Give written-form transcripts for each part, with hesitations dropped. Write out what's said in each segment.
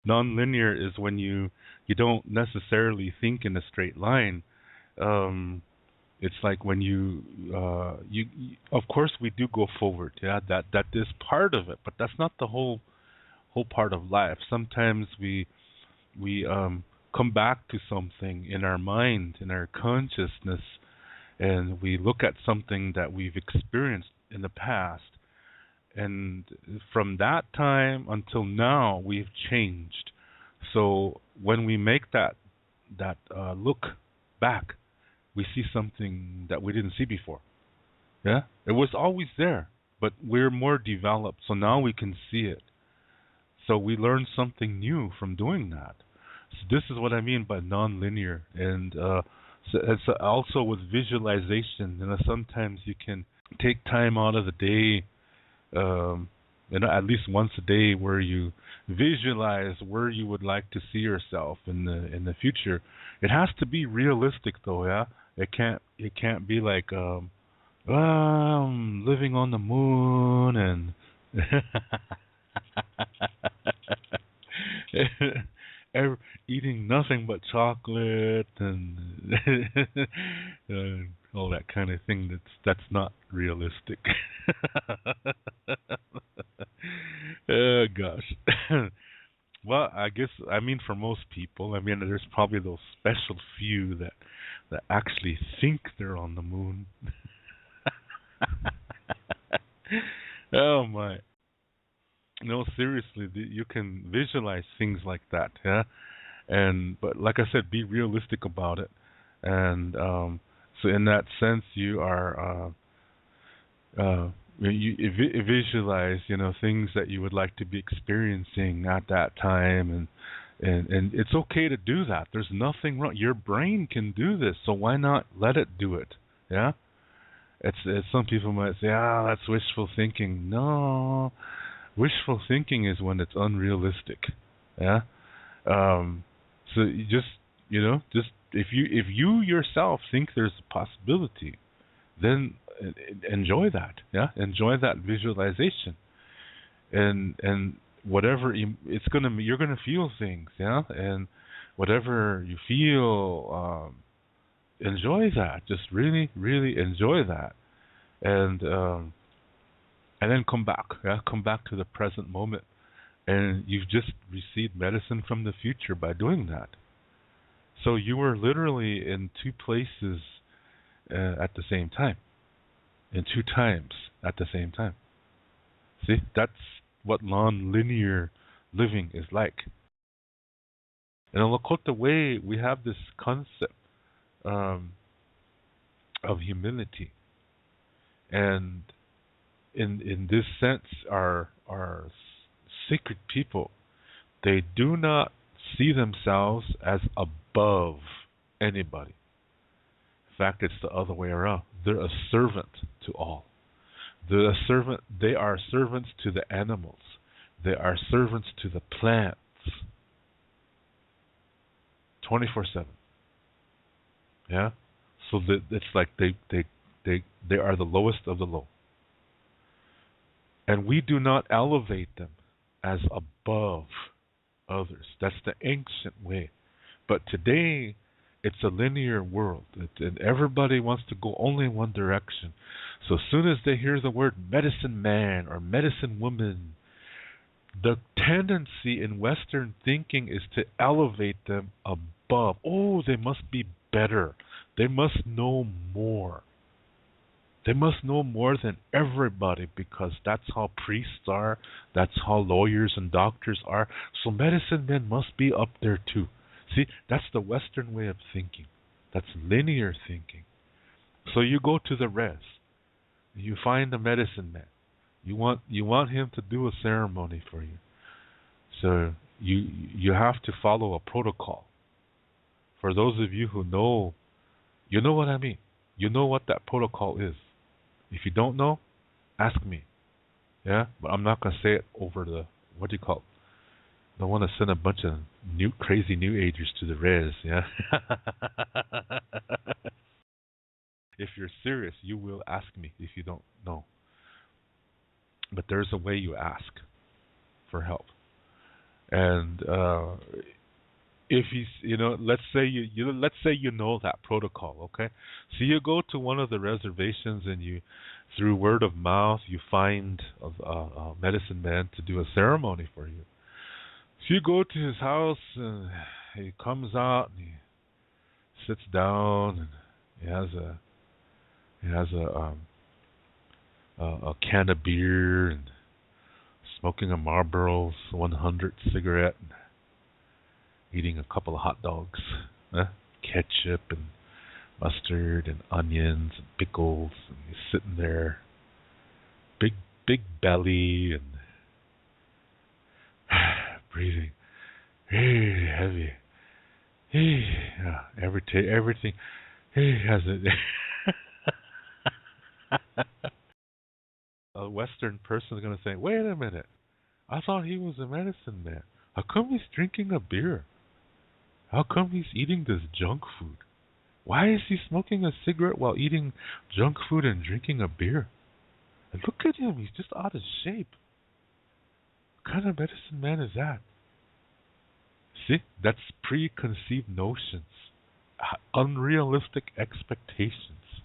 Nonlinear is when you don't necessarily think in a straight line. Um, it's like when you of course we do go forward. Yeah, that is part of it, but that's not the whole part of life. Sometimes we come back to something in our mind, in our consciousness, and we look at something that we've experienced in the past, and from that time until now we've changed. So when we make that look back, we see something that we didn't see before. Yeah, it was always there, but we're more developed, so now we can see it. So we learn something new from doing that. So this is what I mean by nonlinear, and so it's also with visualization. Sometimes you can take time out of the day, um, at least once a day, where you visualize where you would like to see yourself in the future. It has to be realistic, though. Yeah, it can't be like well, I'm living on the moon and eating nothing but chocolate and all that kind of thing. That's not realistic. Oh gosh. Well, I mean for most people, I mean there's probably those special few that actually think they're on the moon. Oh my. No, seriously, you can visualize things like that, yeah. And but like I said, be realistic about it. And so in that sense, you are visualize, things that you would like to be experiencing at that time, and it's okay to do that. There's nothing wrong. Your brain can do this, so why not let it do it? Yeah. It's some people might say, that's wishful thinking. No, wishful thinking is when it's unrealistic. Yeah. Um, so you just if you yourself think there's a possibility, then enjoy that. Yeah, enjoy that visualization, and whatever it's you're gonna feel things. Yeah, and whatever you feel, enjoy that. Just really, really enjoy that, and then come back. Yeah, come back to the present moment, and you've just received medicine from the future by doing that. So you were literally in two places at the same time, in two times at the same time. See, that's what non-linear living is like. In the Lakota way, we have this concept um, of humility, and in this sense, our sacred people, they do not see themselves as above anybody. In fact, it's the other way around. They're a servant to all. They're a servant. They are servants to the animals. They are servants to the plants. 24/7. Yeah. So that it's like they are the lowest of the low, and we do not elevate them as above others. That's the ancient way. But today, it's a linear world, and everybody wants to go only in one direction. So as soon as they hear the word medicine man or medicine woman, the tendency in Western thinking is to elevate them above. Oh, they must be better. They must know more. They must know more than everybody because that's how priests are, that's how lawyers and doctors are. So medicine men must be up there too. See, that's the Western way of thinking. That's linear thinking. So you go to the res, you find the medicine man. You want him to do a ceremony for you. So you have to follow a protocol. For those of you who know, you know what I mean. You know what that protocol is. If you don't know, ask me. Yeah, but I'm not gonna say it over the what do you call it? I don't want to send a bunch of crazy new agers to the res. Yeah. If you're serious, you will ask me if you don't know. But there's a way you ask for help. And if he's, let's say let's say that protocol, okay? So you go to one of the reservations and you, through word of mouth, you find a medicine man to do a ceremony for you. So you go to his house and he comes out and he sits down and he has a can of beer and smoking a Marlboro 100 cigarette and eating a couple of hot dogs, ketchup and mustard and onions and pickles, and he's sitting there, big belly and breathing heavy. Everything. He has it. A Western person is going to say, "Wait a minute, I thought he was a medicine man. How come he's drinking a beer? How come he's eating this junk food? Why is he smoking a cigarette while eating junk food and drinking a beer? And look at him, he's just out of shape. What kind of medicine man is that?" See, that's preconceived notions, unrealistic expectations.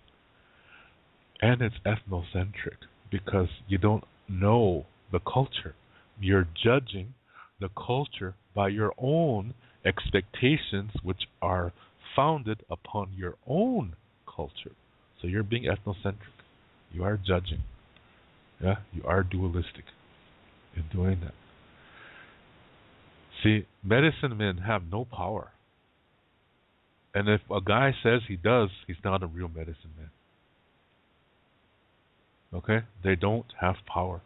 And it's ethnocentric because you don't know the culture. You're judging the culture by your own expectations, which are founded upon your own culture. So you're being ethnocentric. You are judging. Yeah, you are dualistic in doing that. See, medicine men have no power. And if a guy says he does, he's not a real medicine man. Okay? They don't have power.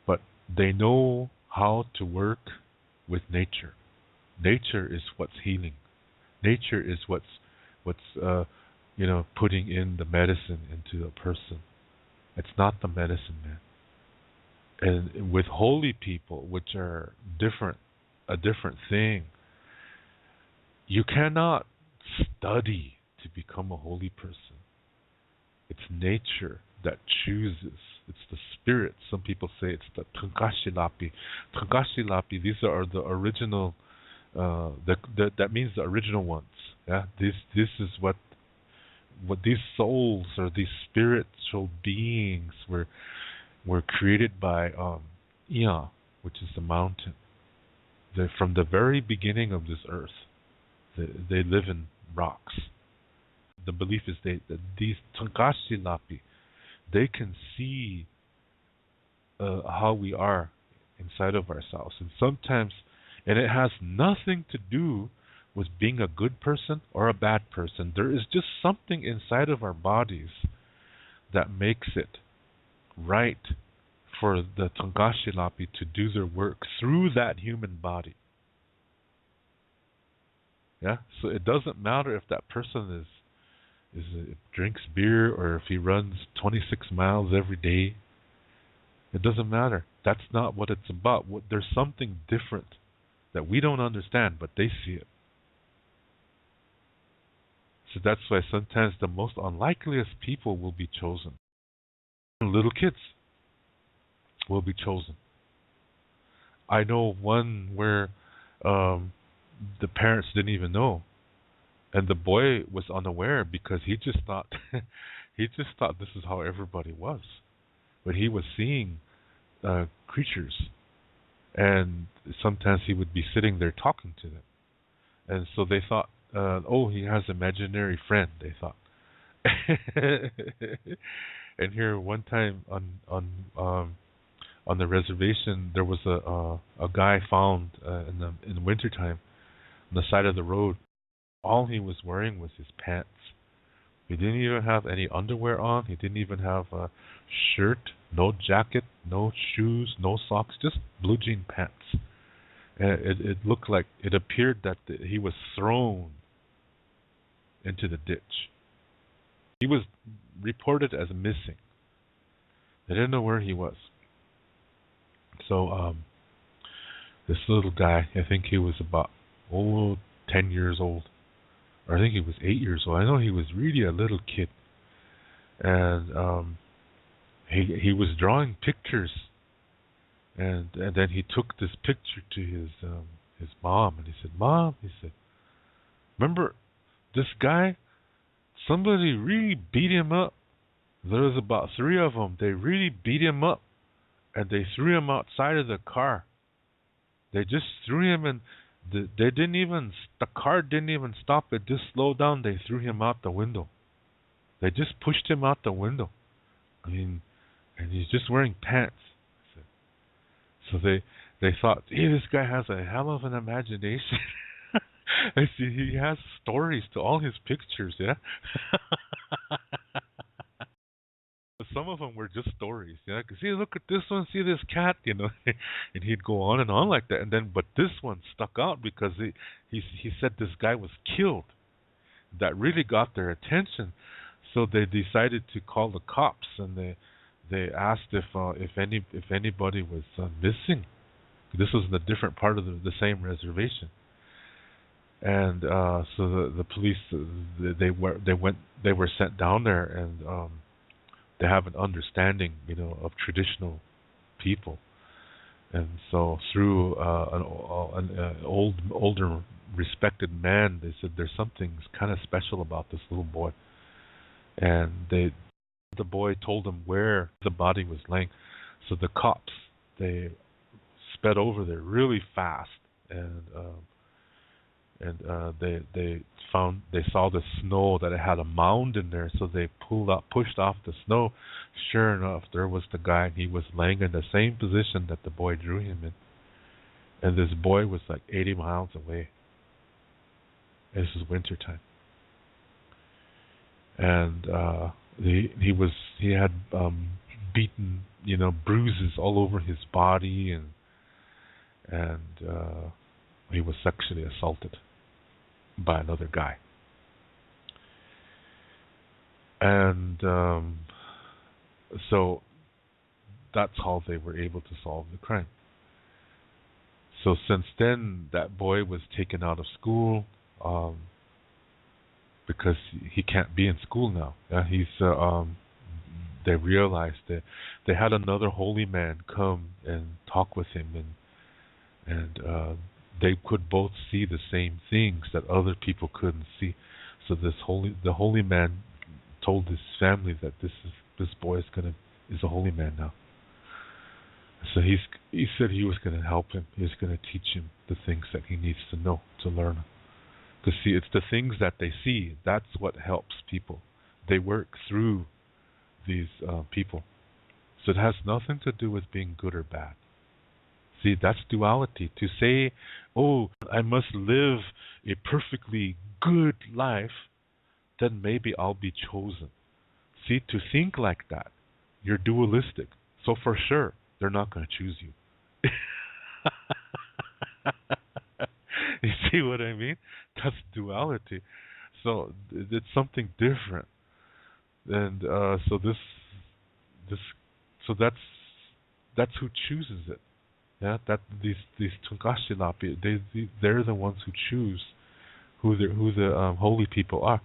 But they know how to work with nature. Nature is what's healing. Nature is what's putting in the medicine into a person. It's not the medicine man. And with holy people, which are a different thing, you cannot study to become a holy person. It's nature that chooses. It's the spirit. Some people say it's the Tunkashilapi. Tunkashilapi, these are the original, that means the original ones. Yeah, this is what these souls or these spiritual beings were created by Ia, which is the mountain. They're from the very beginning of this earth. They live in rocks. The belief is that these Tunkashilapi, they can see how we are inside of ourselves. And sometimes, and it has nothing to do with being a good person or a bad person. There is just something inside of our bodies that makes it right for the Tunkashilapi to do their work through that human body. Yeah, so it doesn't matter if that person drinks beer or if he runs 26 miles every day. It doesn't matter. That's not what it's about. There's something different that we don't understand, but they see it. So that's why sometimes the most unlikeliest people will be chosen. Little kids will be chosen. I know one where the parents didn't even know, and the boy was unaware because he just thought this is how everybody was. But he was seeing creatures, and sometimes he would be sitting there talking to them, and so they thought, "Oh, he has an imaginary friend." They thought. And here, one time on the reservation, there was a guy found in the wintertime on the side of the road. All he was wearing was his pants. He didn't even have any underwear on. He didn't even have a shirt, no jacket, no shoes, no socks, just blue jean pants. And it looked like, it appeared that he was thrown into the ditch. He was reported as missing. They didn't know where he was. So this little guy, I think he was about 10 years old. Or I think he was 8 years old. I know he was really a little kid. And he was drawing pictures And then he took this picture to his mom, and he said, "Mom," he said, "remember this guy? Somebody really beat him up. There was about three of them. They really beat him up, and they threw him outside of the car. They just threw him, and they didn't even. The car didn't even stop. It just slowed down. They threw him out the window. They just pushed him out the window. I mean, and he's just wearing pants." So they thought, "Hey, this guy has a hell of an imagination." I see he has stories to all his pictures, yeah. Some of them were just stories, yeah. Cause see, look at this one, see this cat, and he'd go on and on like that. And then, but this one stuck out because he said this guy was killed. That really got their attention, so they decided to call the cops, and they asked if anybody was missing. This was in a different part of the same reservation. And so the police they were sent down there, and they have an understanding, of traditional people, and so through an older respected man, they said there's something kind of special about this little boy, and the boy told them where the body was laying, so the cops they sped over there really fast, and they saw the snow, that it had a mound in there, so they pushed off the snow. Sure enough, there was the guy, and he was laying in the same position that the boy drew him in. And this boy was like 80 miles away. This was winter time. And he had beaten, bruises all over his body, and he was sexually assaulted by another guy. And so that's how they were able to solve the crime. So since then, that boy was taken out of school because he can't be in school now. They realized that they had another holy man come and talk with him, and they could both see the same things that other people couldn't see. So the holy man told his family that this boy is a holy man now. So he said he was going to help him. He was going to teach him the things that he needs to know, to learn. Because see, it's the things that they see, that's what helps people. They work through these people. So it has nothing to do with being good or bad. See, that's duality. To say, oh, I must live a perfectly good life, then maybe I'll be chosen. See, to think like that, you're dualistic. So for sure, they're not going to choose you. You see what I mean? That's duality. So it's something different. And so that's who chooses it. Yeah, that these Tungashilapi, they're the ones who choose who the holy people are.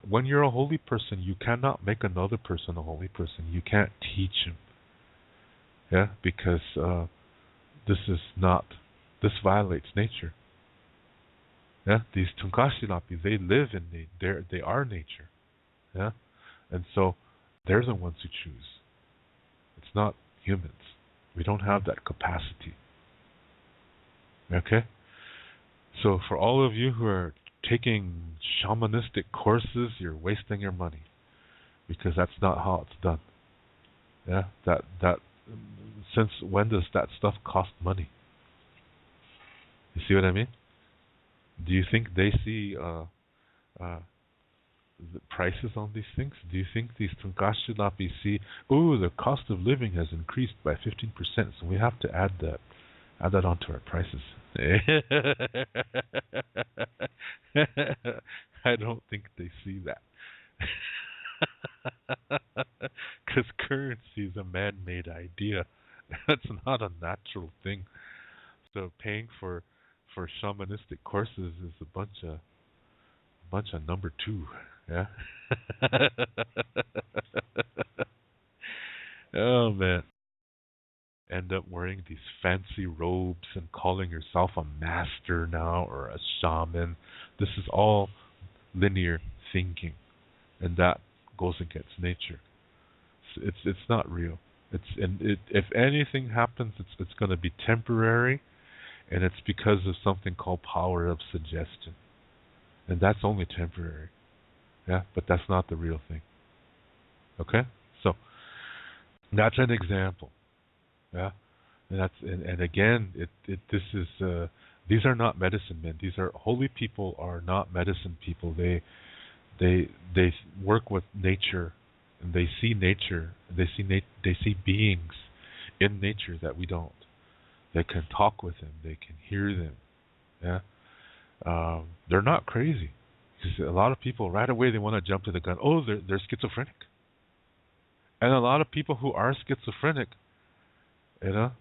When you're a holy person, you cannot make another person a holy person. You can't teach him. Yeah, because this violates nature. Yeah, these Tungashilapi, they live in they are nature. Yeah, and so they're the ones who choose. It's not humans. We don't have that capacity. Okay? So for all of you who are taking shamanistic courses, you're wasting your money, because that's not how it's done. Yeah, that since when does that stuff cost money? You see what I mean? Do you think they see the prices on these things? Do you think these Tungashilapi see, oh, the cost of living has increased by 15%, so we have to add that onto our prices? I don't think they see that. Because currency is a man-made idea. That's not a natural thing. So paying for shamanistic courses is a bunch of number two. Yeah. Oh man. end up wearing these fancy robes and calling yourself a master now or a shaman. This is all linear thinking, and that goes against nature. It's not real. If anything happens, it's going to be temporary, and it's because of something called power of suggestion, and that's only temporary. Yeah, but that's not the real thing. Okay, so that's an example. Yeah, and again, this is these are not medicine men. These are holy people. Are not medicine people. They work with nature, and they see nature. They see beings in nature that we don't. They can talk with them. They can hear them. Yeah, they're not crazy. Because a lot of people right away they want to jump to the gun. Oh, they're schizophrenic, and a lot of people who are schizophrenic, you know,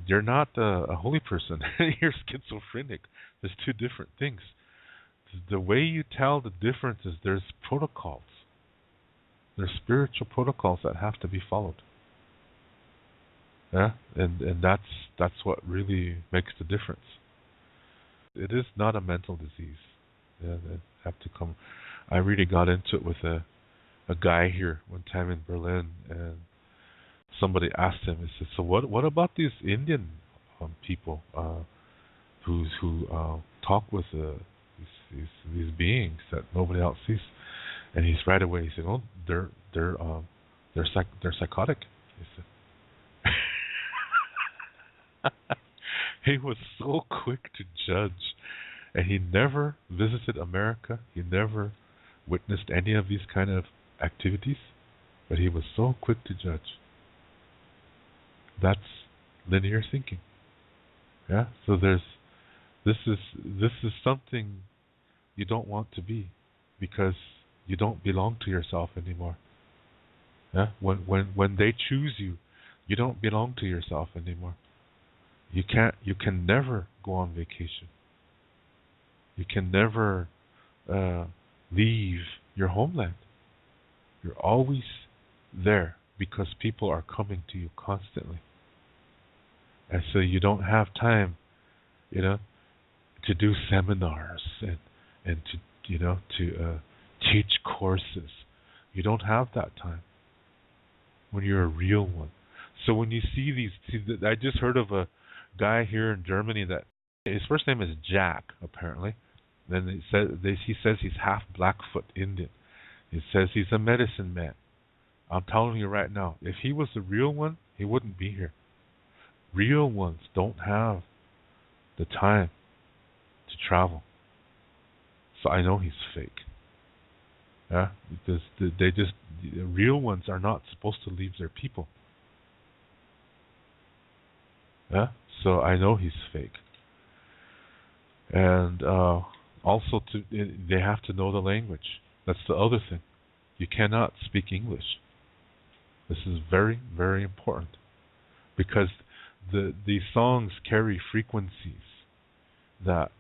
you're not a holy person. You're schizophrenic. There's two different things. The way you tell the difference is there's protocols. There's spiritual protocols that have to be followed. Yeah, and that's what really makes the difference. It is not a mental disease. Yeah, they have to come. I really got into it with a guy here one time in Berlin, and somebody asked him. He said, "So what about these Indian people who talk with these beings that nobody else sees?" And he's right away. He said, "Oh, they're psychotic." He said. He was so quick to judge, and he never visited America. He never witnessed any of these kind of activities, but he was so quick to judge. That's linear thinking. Yeah. So this is something you don't want to be, because you don't belong to yourself anymore. Yeah. When they choose you, you don't belong to yourself anymore. You can never go on vacation. You can never leave your homeland. You're always there because people are coming to you constantly. And so you don't have time, you know, to do seminars and to teach courses. You don't have that time when you're a real one. So when you see I just heard of a guy here in Germany that his first name is Jack, apparently. Then he says he's half Blackfoot Indian. He says he's a medicine man. I'm telling you right now, if he was the real one, he wouldn't be here. Real ones don't have the time to travel. So I know he's fake. Yeah, because the real ones are not supposed to leave their people. Yeah, so I know he's fake. And also, they have to know the language. That's the other thing. You cannot speak English. This is very, very important, because these songs carry frequencies that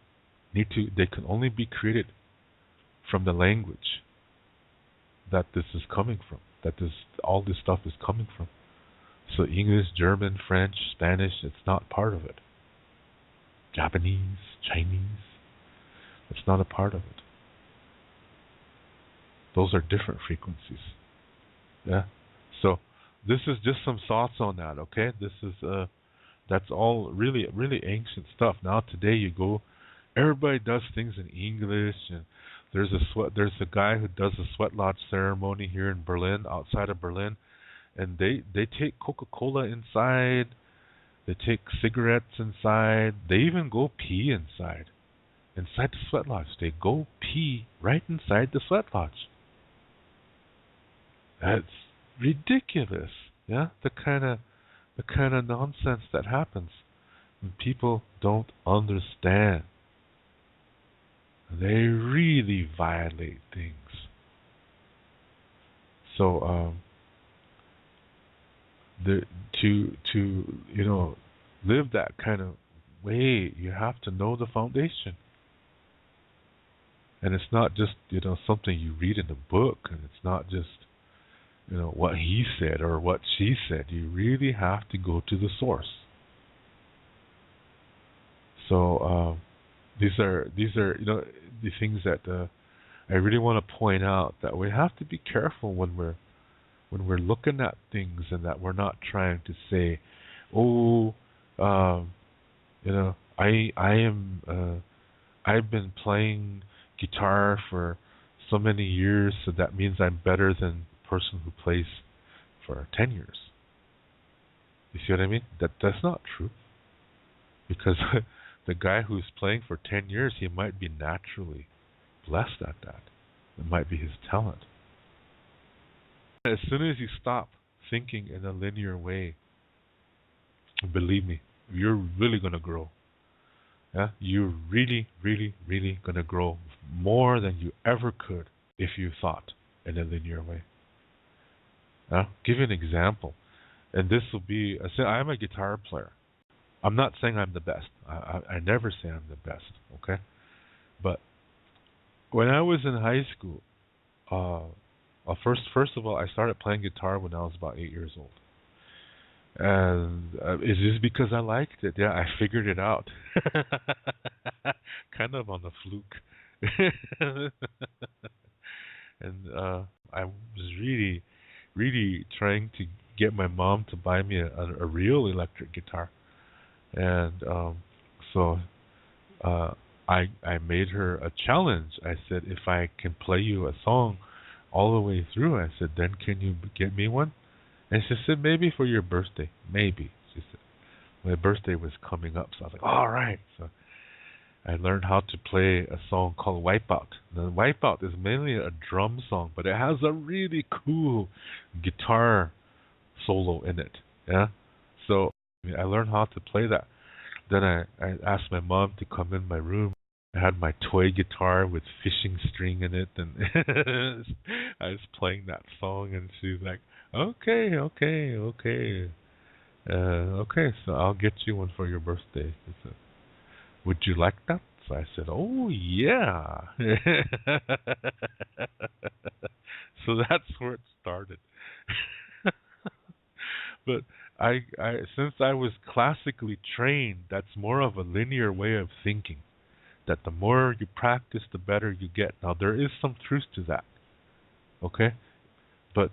they can only be created from the language that this is coming from. All this stuff is coming from. So English, German, French, Spanish, it's not part of it. Japanese, Chinese, it's not a part of it. Those are different frequencies. Yeah. So this is just some thoughts on that, okay? That's all really, really ancient stuff. Now today you go, everybody does things in English, and there's a guy who does a sweat lodge ceremony here in Berlin, outside of Berlin, and they take Coca-Cola inside, they take cigarettes inside, they even go pee inside the sweat lodge. They go pee right inside the sweat lodge. That's ridiculous. Yeah, the kind of nonsense that happens when people don't understand. They really violate things. So to live that kind of way, you have to know the foundation. And it's not just something you read in a book, and it's not just what he said or what she said. You really have to go to the source. So these are the things that I really want to point out, that we have to be careful when we're looking at things, and that we're not trying to say, oh, I've been playing guitar for so many years, so that means I'm better than the person who plays for 10 years. You see what I mean? That's not true, because the guy who's playing for 10 years, he might be naturally blessed at that. It might be his talent. As soon as you stop thinking in a linear way, believe me, you're really going to grow. Yeah, you're really, really, really going to grow more than you ever could if you thought in a linear way. Give you an example, and this will be, I'm a guitar player. I'm not saying I'm the best. I never say I'm the best, okay? But when I was in high school, first of all, I started playing guitar when I was about 8 years old. And it's just because I liked it. Yeah, I figured it out. Kind of on a fluke. And I was really, really trying to get my mom to buy me a real electric guitar. And so I made her a challenge. I said, if I can play you a song all the way through, I said, then can you get me one? And she said, maybe for your birthday. Maybe, she said. My birthday was coming up, so I was like, all right. So I learned how to play a song called Wipeout. The Wipeout is mainly a drum song, but it has a really cool guitar solo in it. Yeah. So I learned how to play that. Then I asked my mom to come in my room. I had my toy guitar with fishing string in it, and I was playing that song, and she's like, okay, so I'll get you one for your birthday. She said, would you like that? So I said, oh, yeah. So that's where it started. But I since I was classically trained, that's more of a linear way of thinking. That the more you practice, the better you get. Now, there is some truth to that, okay? But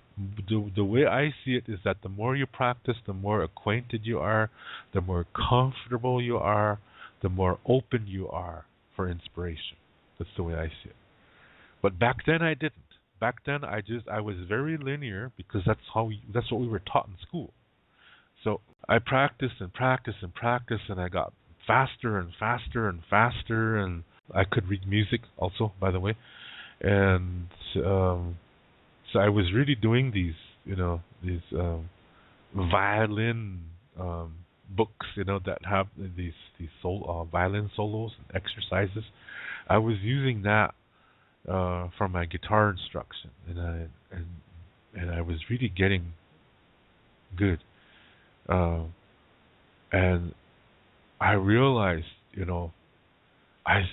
the way I see it is that the more you practice, the more acquainted you are, the more comfortable you are, the more open you are for inspiration. That's the way I see it. But back then I didn't. Back then I was very linear, because that's what we were taught in school. So I practiced and practiced and practiced, and I got faster and faster and faster, and I could read music also, by the way. And so I was really doing these violin books, that have these violin solos and exercises. I was using that for my guitar instruction, and I was really getting good. And I realized, I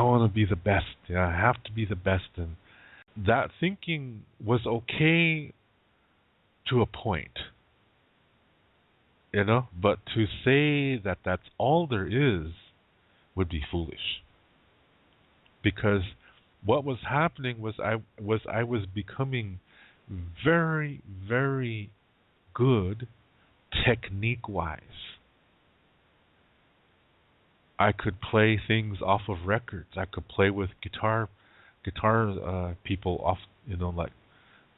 want to be the best. Yeah, I have to be the best. And that thinking was okay to a point, but to say that that's all there is would be foolish. Because what was happening was I was becoming very, very good technique-wise. I could play things off of records. I could play with guitar people off,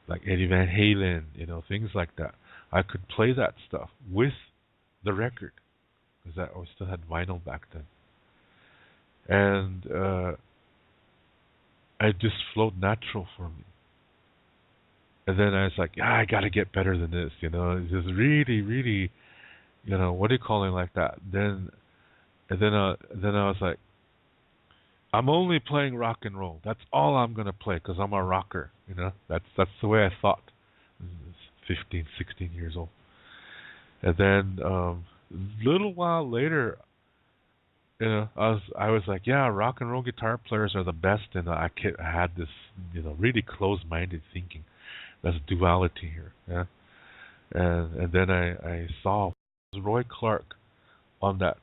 like Eddie Van Halen, things like that. I could play that stuff with the record, because I still had vinyl back then, and it just flowed natural for me. And then I was like, I got to get better than this, It's just really, really, what do you call it, like that? Then I was like, I'm only playing rock and roll. That's all I'm gonna play, because I'm a rocker. That's the way I thought. 15, 16 years old. And then little while later, I was like, yeah, rock and roll guitar players are the best, and I had this really closed-minded thinking. That's duality here. Yeah. And then I saw Roy Clark on that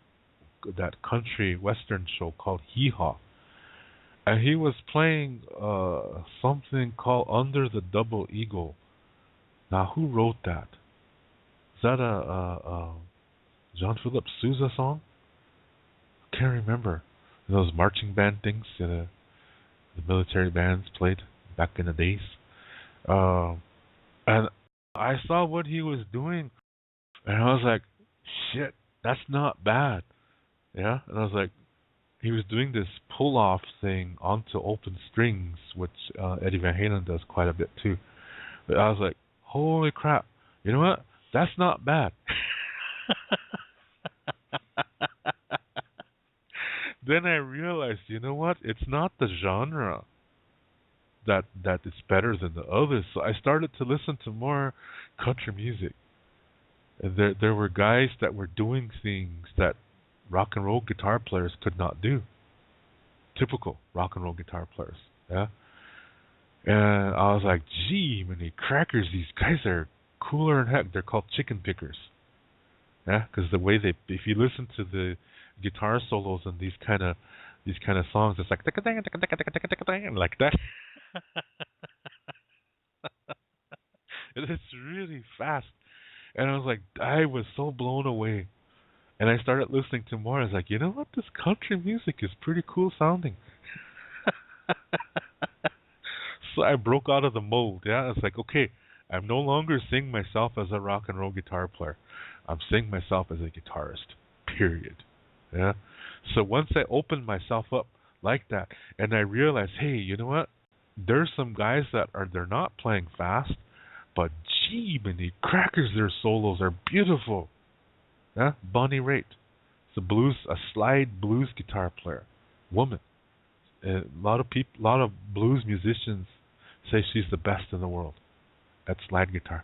country western show called Hee Haw, and he was playing something called Under the Double Eagle. Now, who wrote that? Is that a John Philip Sousa song? Can't remember. Those marching band things that the military bands played back in the days. And I saw what he was doing, and I was like, shit, that's not bad. Yeah? And I was like, he was doing this pull-off thing onto open strings, which Eddie Van Halen does quite a bit too. But I was like, holy crap, you know what? That's not bad. Then I realized, you know what? It's not the genre that is better than the others. So I started to listen to more country music. And there were guys that were doing things that rock and roll guitar players could not do. Typical rock and roll guitar players. Yeah. And I was like, gee, many crackers, these guys are cooler than heck. They're called chicken pickers. Yeah, because the way if you listen to the guitar solos and these kind of songs, it's like like that. It's really fast, and I was so blown away, and I started listening to more. I was like, you know what, this country music is pretty cool sounding. So I broke out of the mold. Yeah, it's like, okay, I'm no longer seeing myself as a rock and roll guitar player. I'm seeing myself as a guitarist. Period. Yeah. So once I opened myself up like that, and I realized, hey, you know what? There's some guys they're not playing fast, but gee, many crackers, their solos are beautiful. Yeah. Bonnie Raitt, a slide blues guitar player, woman. A lot of blues musicians say she's the best in the world at slide guitar,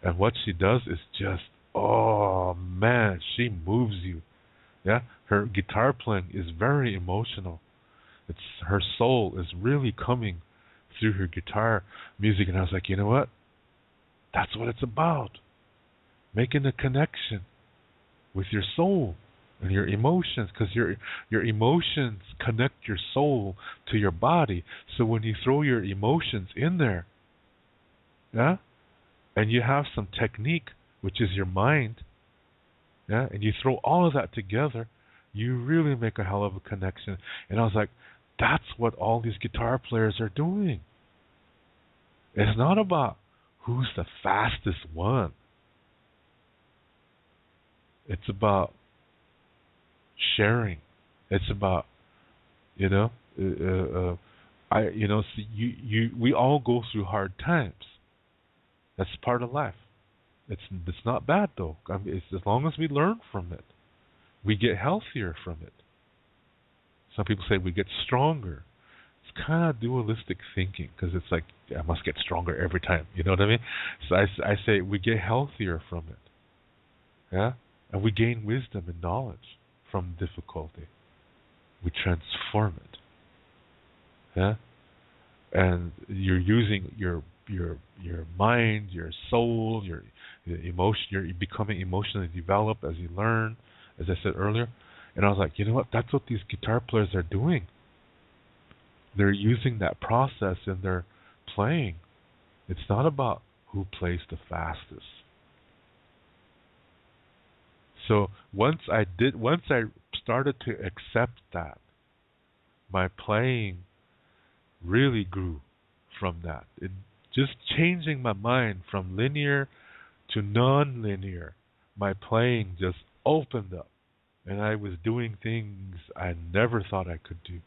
and what she does is just, oh man, she moves you. Yeah, her guitar playing is very emotional. It's her soul is really coming through her guitar music, and I was like, you know what? That's what it's about. Making a connection with your soul and your emotions, because your emotions connect your soul to your body. So when you throw your emotions in there, yeah, and you have some technique, which is your mind, yeah, and you throw all of that together, you really make a hell of a connection. And I was like, that's what all these guitar players are doing. It's not about who's the fastest one. It's about sharing. It's about, you know, we all go through hard times. That's part of life. It's not bad though. I mean, it's as long as we learn from it, we get healthier from it. Some people say we get stronger. It's kind of dualistic thinking, because it's like, I must get stronger every time. You know what I mean? So I say we get healthier from it. Yeah, and we gain wisdom and knowledge from difficulty. We transform it. Yeah, and you're using your mind, your soul, your emotion. You're becoming emotionally developed as you learn, as I said earlier. And I was like, you know what? That's what these guitar players are doing. They're using that process in their playing. It's not about who plays the fastest. So once I started to accept that, my playing really grew from that. It just changing my mind from linear to non-linear. My playing just opened up, and I was doing things I never thought I could do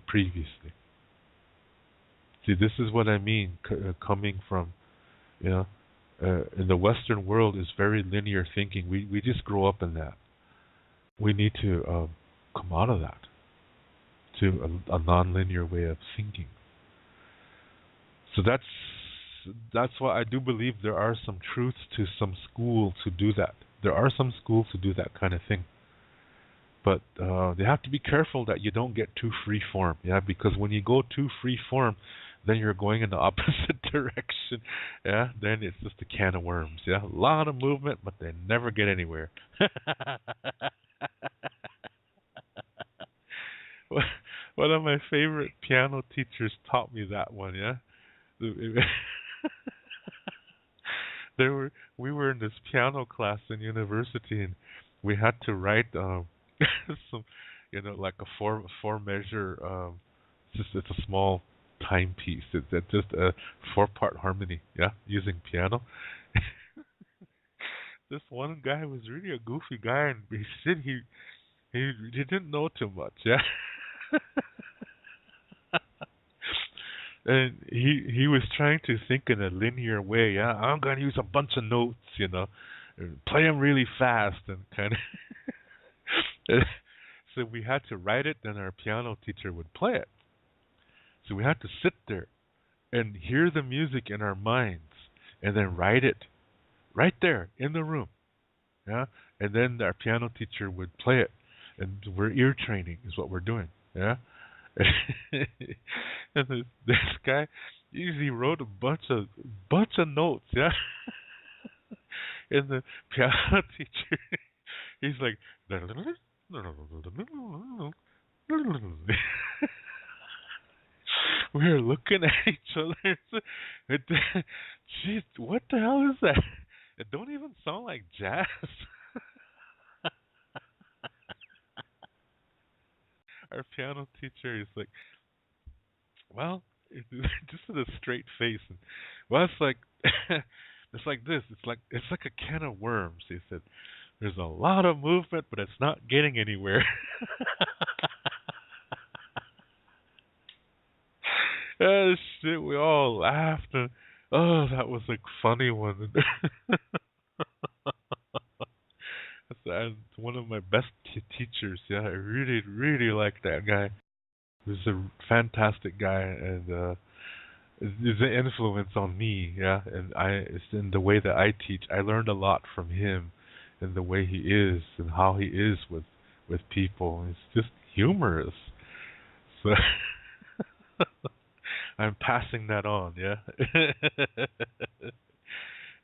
previously. See, this is what I mean, coming from, in the Western world is very linear thinking. We just grow up in that. We need to come out of that to a non-linear way of thinking. So that's why I do believe there are some truths to some schools who do that. There are some schools who do that kind of thing. But they have to be careful that you don't get too free form, yeah, because when you go too free form, then you're going in the opposite direction. Yeah, then it's just a can of worms. Yeah, a lot of movement, but they never get anywhere. One of my favorite piano teachers taught me that one. Yeah, there were we were in this piano class in university, and we had to write some, like a four measure. It's a small timepiece. It's just a 4-part harmony. Yeah, using piano. This one guy was really a goofy guy, and he said he didn't know too much. Yeah. And he was trying to think in a linear way. Yeah, I'm gonna use a bunch of notes, and play them really fast and kind of. So we had to write it, then our piano teacher would play it. So we had to sit there and hear the music in our minds, and then write it right there in the room. Yeah, and then our piano teacher would play it, and we're ear training is what we're doing. Yeah. And this guy usually wrote a bunch of notes, yeah. And the piano teacher, he's like, we're looking at each other. Jeez, what the hell is that? It don't even sound like jazz. Our piano teacher is like, well, just with a straight face. And, well, it's like it's like this. It's like a can of worms. He said, "There's a lot of movement, but it's not getting anywhere." Oh shit! We all laughed. And, oh, that was a funny one. That's one of my best teachers. Yeah, I really, really like that guy. He was a fantastic guy, and is an influence on me, yeah. And it's in the way that I teach. I learned a lot from him, and the way he is, and how he is with people. It's just humorous. So I'm passing that on, yeah.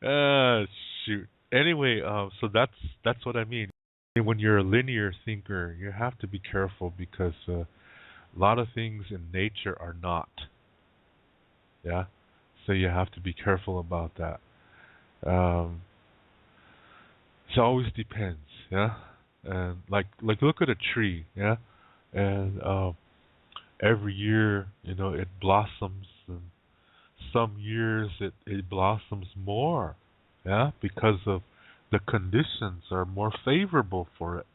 uh Shoot. Anyway, so that's what I mean. And when you're a linear thinker, you have to be careful because a lot of things in nature are not. Yeah. So you have to be careful about that. Um, so it always depends, yeah. And like look at a tree, yeah, and every year it blossoms, and some years it blossoms more, yeah, because of the conditions are more favorable for it.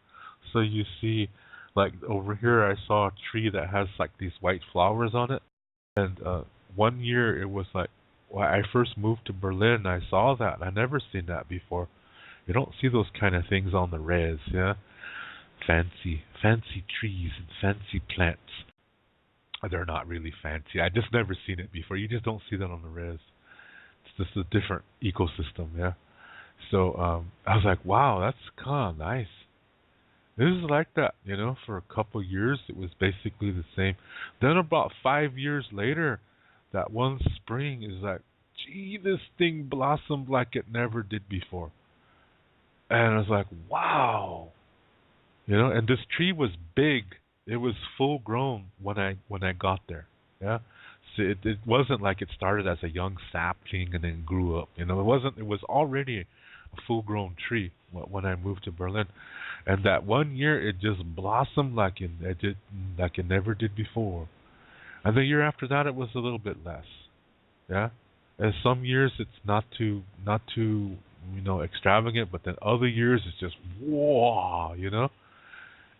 So you see, like over here, I saw a tree that has like these white flowers on it, and one year it was like when I first moved to Berlin, I saw that. I never seen that before. You don't see those kind of things on the res, yeah. Fancy trees and fancy plants. They're not really fancy. I just never seen it before. You just don't see that on the res. It's just a different ecosystem, yeah. So I was like, wow, that's kind of nice. This is like that, for a couple years it was basically the same. Then about 5 years later, that one spring is like, gee, this thing blossomed like it never did before. And I was like, wow. And this tree was big. It was full grown when I got there. Yeah. So it wasn't like it started as a young sapling and then grew up. It was already a full grown tree when I moved to Berlin. And that one year it just blossomed like it never did before. And the year after that it was a little bit less. Yeah. And some years it's not too extravagant, but then other years it's just whoa,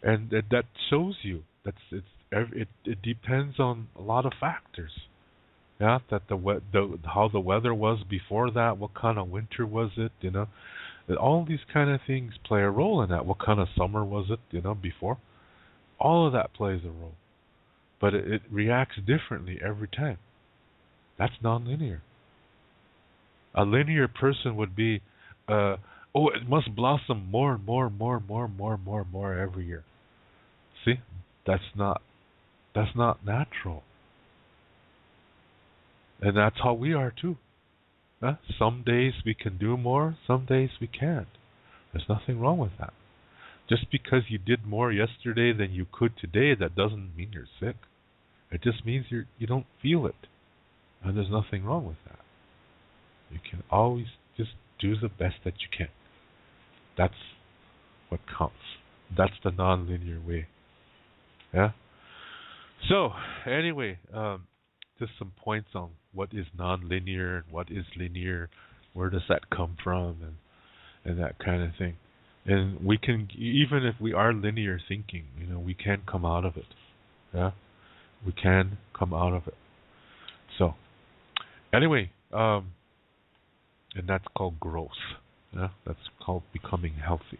and that shows you it depends on a lot of factors. Yeah, that the how the weather was before that, what kind of winter was it, that all these kind of things play a role in that. What kind of summer was it, before? All of that plays a role, but it reacts differently every time. That's nonlinear. A linear person would be, it must blossom more and more and more and more and more and more and more every year. See, that's not natural. And that's how we are too. Some days we can do more, some days we can't. There's nothing wrong with that. Just because you did more yesterday than you could today, that doesn't mean you're sick. It just means you don't feel it. And there's nothing wrong with that. You can always just do the best that you can. That's what counts. That's the nonlinear way. Yeah? So, anyway, just some points on what is nonlinear and what is linear, where does that come from, and that kind of thing. And we can, even if we are linear thinking, we can come out of it. Yeah? We can come out of it. So, anyway, and that's called growth. Yeah? That's called becoming healthy.